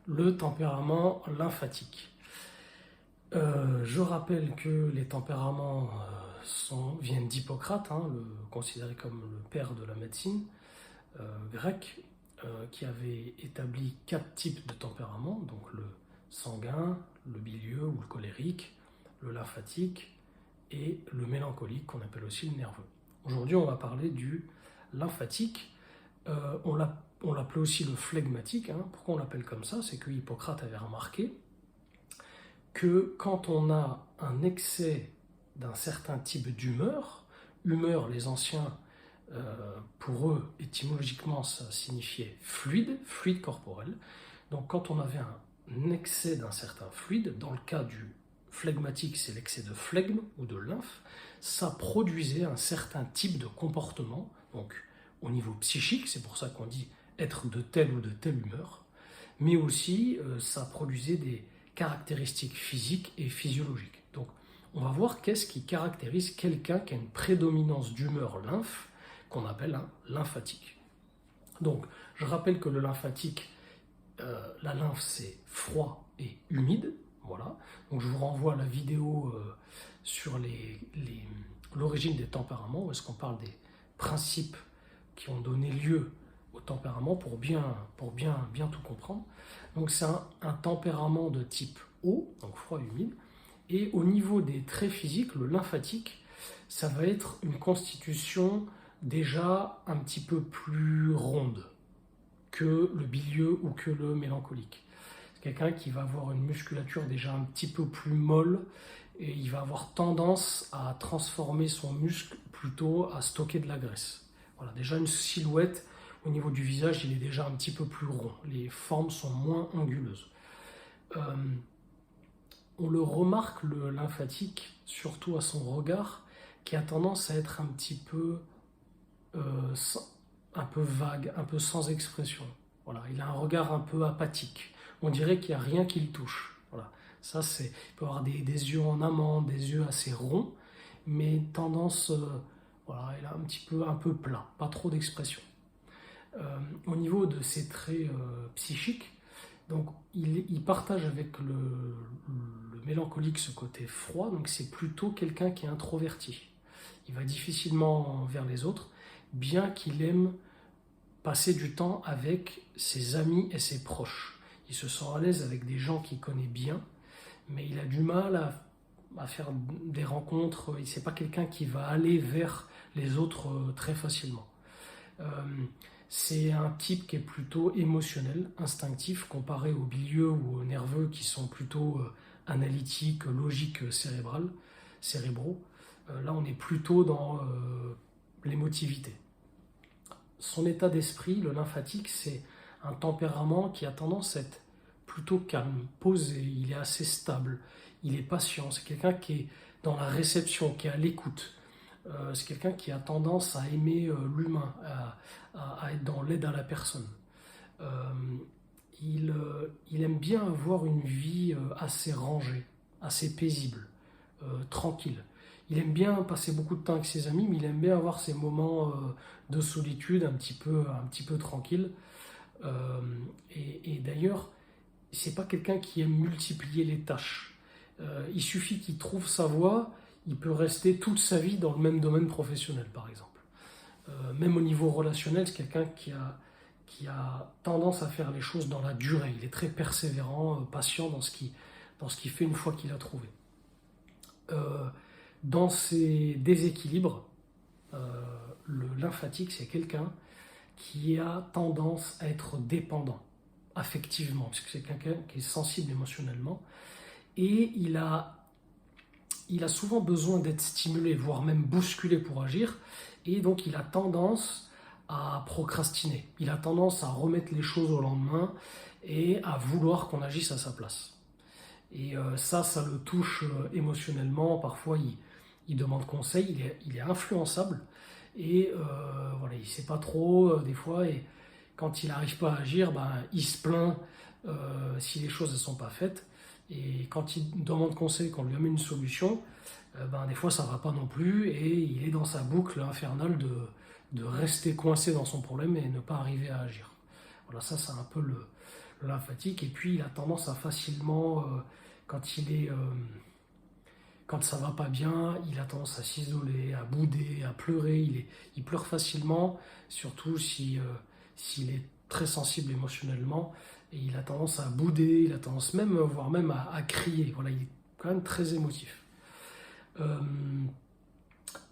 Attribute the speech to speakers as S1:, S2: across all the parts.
S1: le tempérament lymphatique. Je rappelle que les tempéraments viennent d'Hippocrate, considéré comme le père de la médecine grecque, qui avait établi 4 types de tempéraments, donc le sanguin, le bilieux ou le colérique, le lymphatique et le mélancolique qu'on appelle aussi le nerveux. Aujourd'hui on va parler du lymphatique. On l'appelait aussi le flegmatique. Pourquoi on l'appelle comme ça? C'est que Hippocrate avait remarqué que quand on a un excès d'un certain type d'humeur, les anciens, pour eux, étymologiquement, ça signifiait fluide corporel. Donc quand on avait un excès d'un certain fluide, dans le cas du flegmatique, c'est l'excès de flegme ou de lymphe, ça produisait un certain type de comportement, donc au niveau psychique, c'est pour ça qu'on dit être de telle ou de telle humeur, mais aussi ça produisait des caractéristiques physiques et physiologiques. Donc on va voir qu'est-ce qui caractérise quelqu'un qui a une prédominance d'humeur lymphe, qu'on appelle un lymphatique. Donc je rappelle que le lymphatique, la lymphe c'est froid et humide, voilà. Donc je vous renvoie à la vidéo sur l'origine des tempéraments, où est-ce qu'on parle des principes qui ont donné lieu au tempérament pour bien tout comprendre. Donc c'est un tempérament de type eau, donc froid et humide, et au niveau des traits physiques, le lymphatique, ça va être une constitution déjà un petit peu plus ronde que le bilieux ou que le mélancolique. C'est quelqu'un qui va avoir une musculature déjà un petit peu plus molle et il va avoir tendance à transformer son muscle plutôt à stocker de la graisse. Voilà, déjà une silhouette au niveau du visage, il est déjà un petit peu plus rond. Les formes sont moins anguleuses. On le remarque, le lymphatique, surtout à son regard, qui a tendance à être un petit peu vague, un peu sans expression. Voilà, il a un regard un peu apathique. On dirait qu'il n'y a rien qui le touche. Voilà. Ça, il peut avoir des yeux en amande, des yeux assez ronds, mais tendance, voilà, il a un peu plat, pas trop d'expression. Au niveau de ses traits psychiques, donc il partage avec le mélancolique ce côté froid, donc c'est plutôt quelqu'un qui est introverti. Il va difficilement vers les autres, bien qu'il aime passer du temps avec ses amis et ses proches. Il se sent à l'aise avec des gens qu'il connaît bien, mais il a du mal à faire des rencontres. C'est pas quelqu'un qui va aller vers les autres très facilement. C'est un type qui est plutôt émotionnel, instinctif, comparé aux bilieux ou aux nerveux qui sont plutôt analytiques, logiques, cérébraux. Là, on est plutôt dans l'émotivité. Son état d'esprit, le lymphatique, c'est un tempérament qui a tendance à être plutôt calme, posé, il est assez stable, il est patient, c'est quelqu'un qui est dans la réception, qui est à l'écoute. C'est quelqu'un qui a tendance à aimer l'humain, à être dans l'aide à la personne. Il aime bien avoir une vie assez rangée, assez paisible, tranquille. Il aime bien passer beaucoup de temps avec ses amis, mais il aime bien avoir ces moments de solitude un petit peu tranquille. Et d'ailleurs, c'est pas quelqu'un qui aime multiplier les tâches. Il suffit qu'il trouve sa voie, il peut rester toute sa vie dans le même domaine professionnel, par exemple. Même au niveau relationnel, c'est quelqu'un qui a tendance à faire les choses dans la durée. Il est très persévérant, patient dans ce qu'il fait une fois qu'il a trouvé. Dans ses déséquilibres, le lymphatique, c'est quelqu'un qui a tendance à être dépendant affectivement, parce que c'est quelqu'un qui est sensible émotionnellement, et il a souvent besoin d'être stimulé, voire même bousculé pour agir, et donc il a tendance à procrastiner, il a tendance à remettre les choses au lendemain et à vouloir qu'on agisse à sa place. Et ça le touche émotionnellement, parfois il demande conseil, il est influençable, et voilà, il ne sait pas trop des fois, et quand il n'arrive pas à agir, il se plaint si les choses ne sont pas faites, et quand il demande conseil, qu'on lui amène une solution, des fois ça ne va pas non plus, et il est dans sa boucle infernale de rester coincé dans son problème et ne pas arriver à agir. Voilà, ça c'est un peu le le lymphatique. Et puis il a tendance à facilement, quand il est, quand ça va pas bien, il a tendance à s'isoler, à bouder, à pleurer. Il pleure facilement, surtout si, s'il est très sensible émotionnellement. Et il a tendance à bouder, il a tendance même, voire même à crier. Voilà, il est quand même très émotif.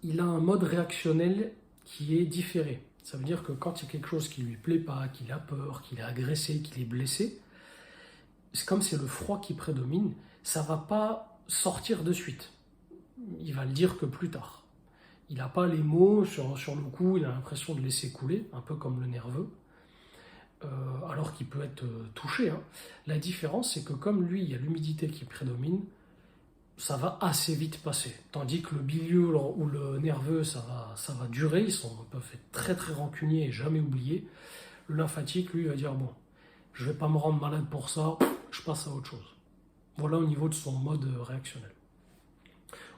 S1: Il a un mode réactionnel qui est différé. Ça veut dire que quand il y a quelque chose qui ne lui plaît pas, qu'il a peur, qu'il est agressé, qu'il est blessé, c'est comme c'est le froid qui prédomine, ça ne va pas sortir de suite. Il va le dire que plus tard. Il n'a pas les mots sur le coup, il a l'impression de laisser couler, un peu comme le nerveux, alors qu'il peut être touché. Hein. La différence, c'est que comme lui, il y a l'humidité qui prédomine, ça va assez vite passer. Tandis que le bilieux ou le nerveux, ça va durer, ils peuvent être très très rancuniers et jamais oubliés. Le lymphatique, lui, va dire, bon, je ne vais pas me rendre malade pour ça, je passe à autre chose. Voilà au niveau de son mode réactionnel.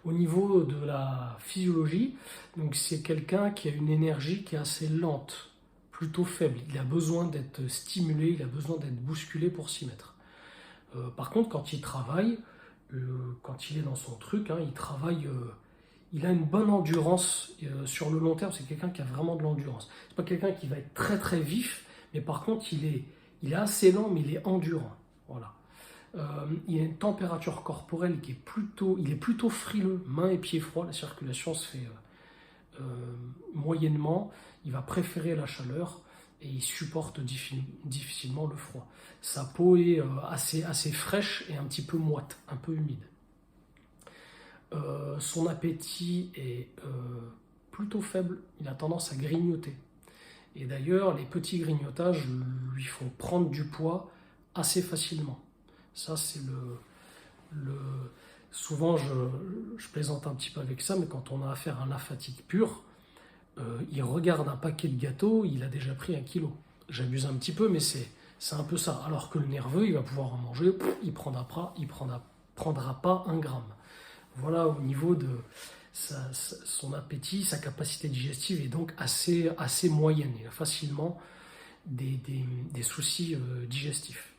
S1: Au niveau de la physiologie, donc c'est quelqu'un qui a une énergie qui est assez lente, plutôt faible. Il a besoin d'être stimulé, il a besoin d'être bousculé pour s'y mettre. Par contre, quand il travaille, quand il est dans son truc, hein, il travaille, il a une bonne endurance sur le long terme. C'est quelqu'un qui a vraiment de l'endurance. C'est pas quelqu'un qui va être très très vif, mais par contre il est assez lent, mais il est endurant. Voilà. Il a une température corporelle qui est il est plutôt frileux, mains et pieds froids. La circulation se fait moyennement. Il va préférer la chaleur et il supporte difficilement le froid. Sa peau est assez fraîche et un petit peu moite, un peu humide. Son appétit est plutôt faible, il a tendance à grignoter. Et d'ailleurs, les petits grignotages lui font prendre du poids assez facilement. Ça, c'est souvent, je plaisante un petit peu avec ça, mais quand on a affaire à un lymphatique pur, il regarde un paquet de gâteaux, il a déjà pris 1 kilo. J'abuse un petit peu, mais c'est un peu ça. Alors que le nerveux, il va pouvoir en manger, il ne prendra pas 1 gramme. Voilà au niveau de son appétit, sa capacité digestive est donc assez moyenne. Il a facilement des soucis digestifs.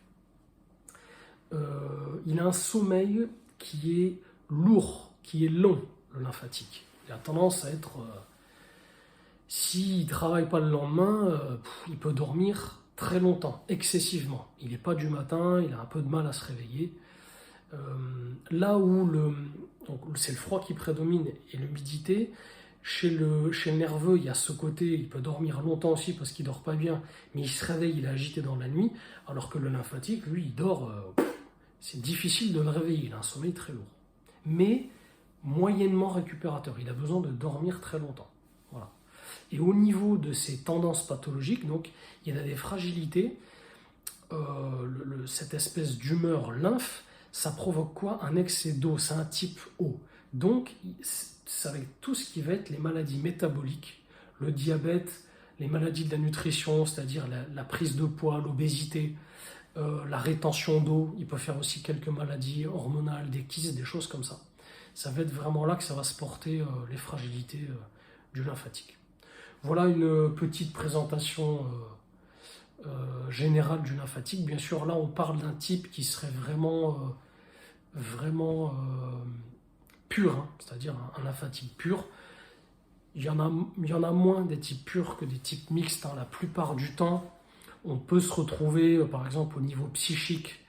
S1: Il a un sommeil qui est lourd, qui est long, le lymphatique. Il a tendance à être... s'il ne travaille pas le lendemain, il peut dormir très longtemps, excessivement. Il n'est pas du matin, il a un peu de mal à se réveiller. Là où c'est le froid qui prédomine et l'humidité, chez le nerveux, il y a ce côté, il peut dormir longtemps aussi parce qu'il ne dort pas bien, mais il se réveille, il est agité dans la nuit, alors que le lymphatique, lui, il dort, c'est difficile de le réveiller, il a un sommeil très lourd. Mais moyennement récupérateur, il a besoin de dormir très longtemps. Voilà. Et au niveau de ses tendances pathologiques, donc, il y a des fragilités, cette espèce d'humeur lymphe, ça provoque quoi? Un excès d'eau, c'est un type O. Donc, c'est avec tout ce qui va être les maladies métaboliques, le diabète, les maladies de la nutrition, c'est-à-dire la prise de poids, l'obésité, la rétention d'eau, il peut faire aussi quelques maladies hormonales, des kystes, des choses comme ça. Ça va être vraiment là que ça va se porter les fragilités du lymphatique. Voilà une petite présentation générale du lymphatique. Bien sûr, là, on parle d'un type qui serait vraiment pur, hein, c'est-à-dire un lymphatique pur. Il y en a moins des types purs que des types mixtes. Hein. La plupart du temps, on peut se retrouver, par exemple, au niveau psychique,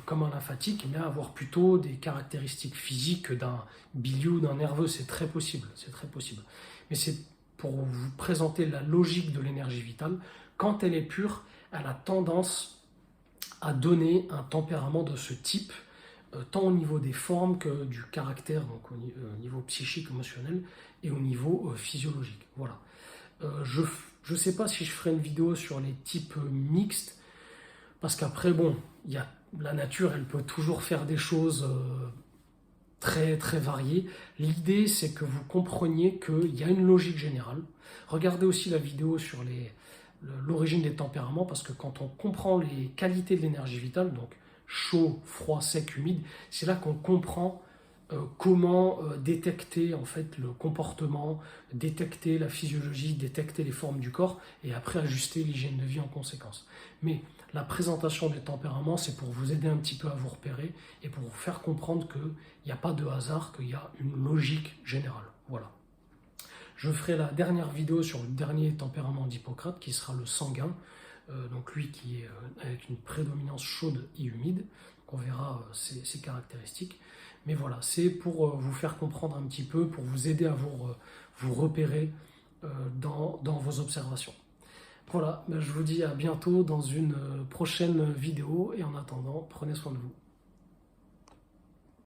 S1: comme un lymphatique, mais avoir plutôt des caractéristiques physiques d'un bilieux ou d'un nerveux. C'est très possible, c'est très possible. Mais c'est pour vous présenter la logique de l'énergie vitale. Quand elle est pure, elle a tendance à donner un tempérament de ce type, tant au niveau des formes que du caractère, donc au niveau psychique, émotionnel, et au niveau physiologique. Voilà. Je ne sais pas si je ferai une vidéo sur les types mixtes, parce qu'après, bon, la nature, elle peut toujours faire des choses très, très variées. L'idée, c'est que vous compreniez qu'il y a une logique générale. Regardez aussi la vidéo sur l'origine des tempéraments, parce que quand on comprend les qualités de l'énergie vitale, donc chaud, froid, sec, humide, c'est là qu'on comprend comment détecter en fait le comportement, détecter la physiologie, détecter les formes du corps et après ajuster l'hygiène de vie en conséquence. Mais la présentation des tempéraments, c'est pour vous aider un petit peu à vous repérer et pour vous faire comprendre qu'il n'y a pas de hasard, qu'il y a une logique générale. Voilà. Je ferai la dernière vidéo sur le dernier tempérament d'Hippocrate qui sera le sanguin, donc lui qui est avec une prédominance chaude et humide. Donc on verra ses caractéristiques. Mais voilà, c'est pour vous faire comprendre un petit peu, pour vous aider à vous repérer dans vos observations. Voilà, je vous dis à bientôt dans une prochaine vidéo et en attendant, prenez soin de vous.